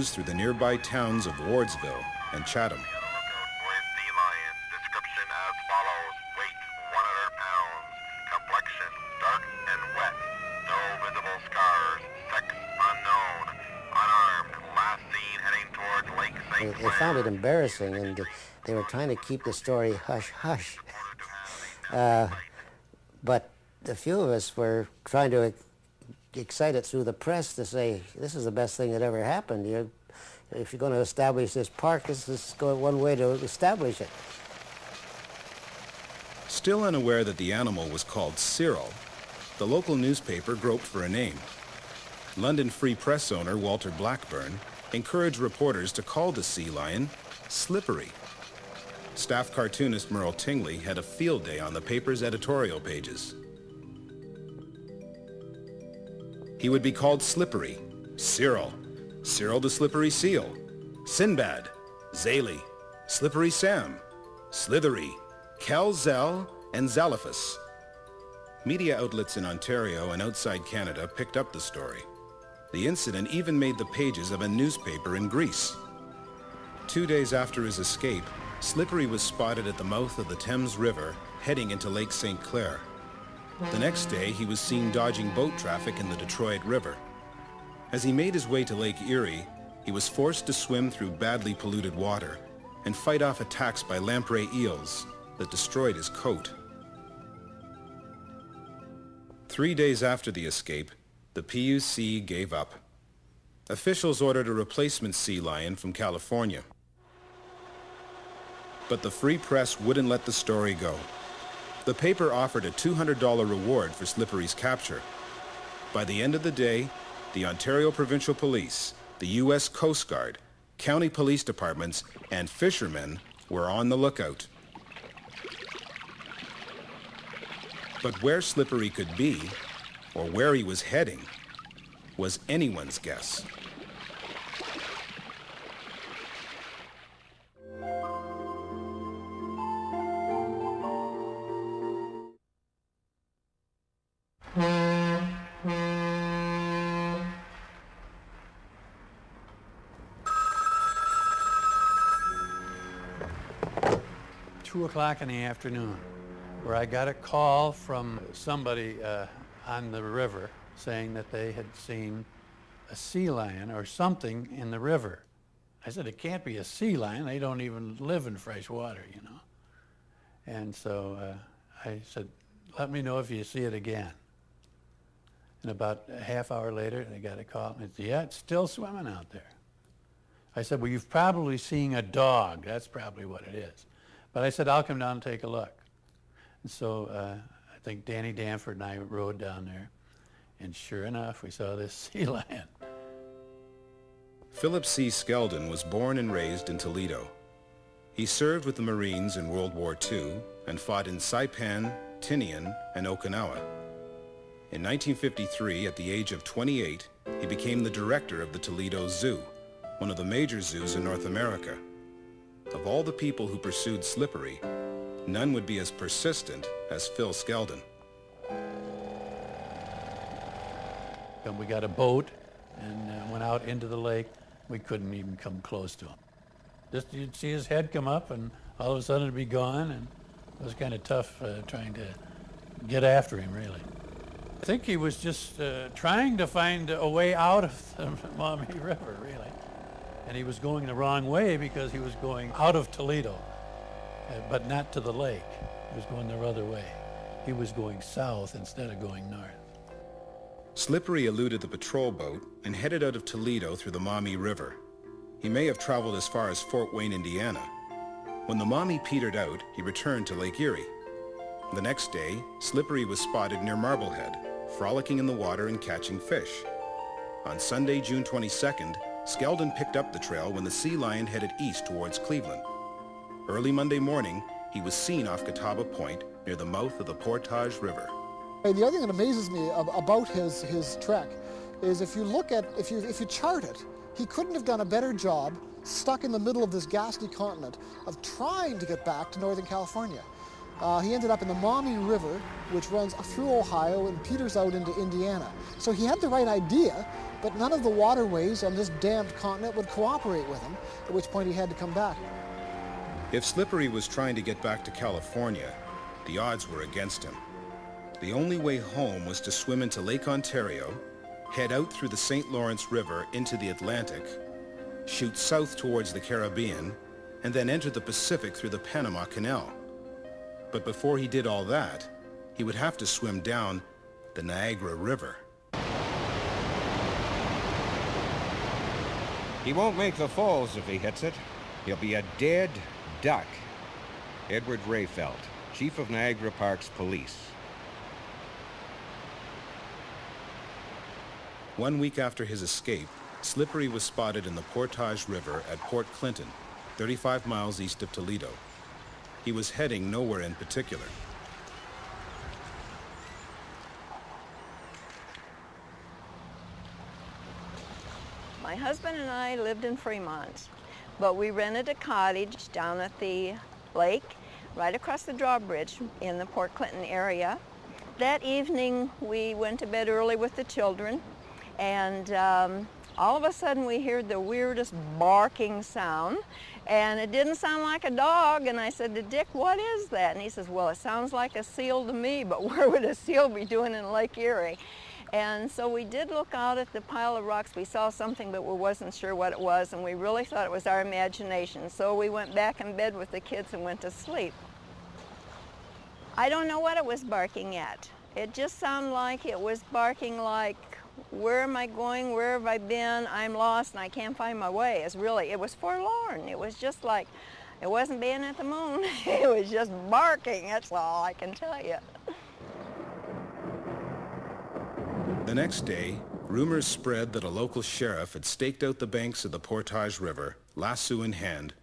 through the nearby towns of Wardsville and Chatham. Sea lion, description as follows. Weight 100 pounds. Complexion dark and wet. No visible scars. Sex unknown. Unarmed. Last seen heading towards Lake St. They found it embarrassing, and they were trying to keep the story hush-hush. But the few of us were trying to excite it through the press to say, this is the best thing that ever happened. If you're going to establish this park, this is one way to establish it. Still unaware that the animal was called Cyril, the local newspaper groped for a name. London Free Press owner Walter Blackburn encouraged reporters to call the sea lion Slippery. Staff cartoonist Merle Tingley had a field day on the paper's editorial pages. He would be called Slippery, Cyril, Cyril the Slippery Seal, Sinbad, Zaley, Slippery Sam, Slithery, Cal-Zel, and Zalaphus. Media outlets in Ontario and outside Canada picked up the story. The incident even made the pages of a newspaper in Greece. 2 days after his escape, Slippery was spotted at the mouth of the Thames River, heading into Lake St. Clair. The next day, he was seen dodging boat traffic in the Detroit River. As he made his way to Lake Erie, he was forced to swim through badly polluted water and fight off attacks by lamprey eels that destroyed his coat. 3 days after the escape, the PUC gave up. Officials ordered a replacement sea lion from California. But the Free Press wouldn't let the story go. The paper offered a $200 reward for Slippery's capture. By the end of the day, the Ontario Provincial Police, the U.S. Coast Guard, county police departments, and fishermen were on the lookout. But where Slippery could be, or where he was heading, was anyone's guess. $2:00 in the afternoon, where I got a call from somebody on the river saying that they had seen a sea lion or something in the river. I said, it can't be a sea lion. They don't even live in fresh water, you know. And so I said, let me know if you see it again. And about a half hour later, they got a call and said, yeah, it's still swimming out there. I said, well, you've probably seen a dog. That's probably what it is. But I said, I'll come down and take a look. And so I think Danny Danford and I rode down there, and sure enough, we saw this sea lion. Philip C. Skeldon was born and raised in Toledo. He served with the Marines in World War II and fought in Saipan, Tinian, and Okinawa. In 1953, at the age of 28, he became the director of the Toledo Zoo, one of the major zoos in North America. Of all the people who pursued Slippery, none would be as persistent as Phil Skeldon. And we got a boat and went out into the lake. We couldn't even come close to him. Just you'd see his head come up, and all of a sudden it'd be gone, and it was kind of tough trying to get after him, really. I think he was just trying to find a way out of the Maumee River, really. And he was going the wrong way because he was going out of Toledo, but not to the lake. He was going the other way. He was going south instead of going north. Slippery eluded the patrol boat and headed out of Toledo through the Maumee River. He may have traveled as far as Fort Wayne, Indiana. When the Maumee petered out, he returned to Lake Erie. The next day, Slippery was spotted near Marblehead, frolicking in the water and catching fish. On Sunday, June 22nd, Skeldon picked up the trail when the sea lion headed east towards Cleveland. Early Monday morning, he was seen off Catawba Point near the mouth of the Portage River. The other thing that amazes me about his trek is if you chart it, he couldn't have done a better job stuck in the middle of this ghastly continent of trying to get back to Northern California. He ended up in the Maumee River, which runs through Ohio and peters out into Indiana. So he had the right idea, but none of the waterways on this dammed continent would cooperate with him, at which point he had to come back. If Slippery was trying to get back to California, the odds were against him. The only way home was to swim into Lake Ontario, head out through the St. Lawrence River into the Atlantic, shoot south towards the Caribbean, and then enter the Pacific through the Panama Canal. But before he did all that, he would have to swim down the Niagara River. He won't make the falls if he hits it. He'll be a dead duck. Edward Rayfelt, Chief of Niagara Parks Police. 1 week after his escape, Slippery was spotted in the Portage River at Port Clinton, 35 miles east of Toledo. He was heading nowhere in particular. My husband and I lived in Fremont, but we rented a cottage down at the lake, right across the drawbridge in the Port Clinton area. That evening, we went to bed early with the children, and all of a sudden we heard the weirdest barking sound, and it didn't sound like a dog, and I said to Dick, "What is that?" And he says, "Well, it sounds like a seal to me, but where would a seal be doing in Lake Erie?" And so we did look out at the pile of rocks. We saw something, but we wasn't sure what it was, and we really thought it was our imagination. So we went back in bed with the kids and went to sleep. I don't know what it was barking at. It just sounded like it was barking like, where am I going? Where have I been? I'm lost and I can't find my way. It was forlorn. It was just like, it wasn't being at the moon. It was just barking. That's all I can tell you. The next day, rumors spread that a local sheriff had staked out the banks of the Portage River, lasso in hand,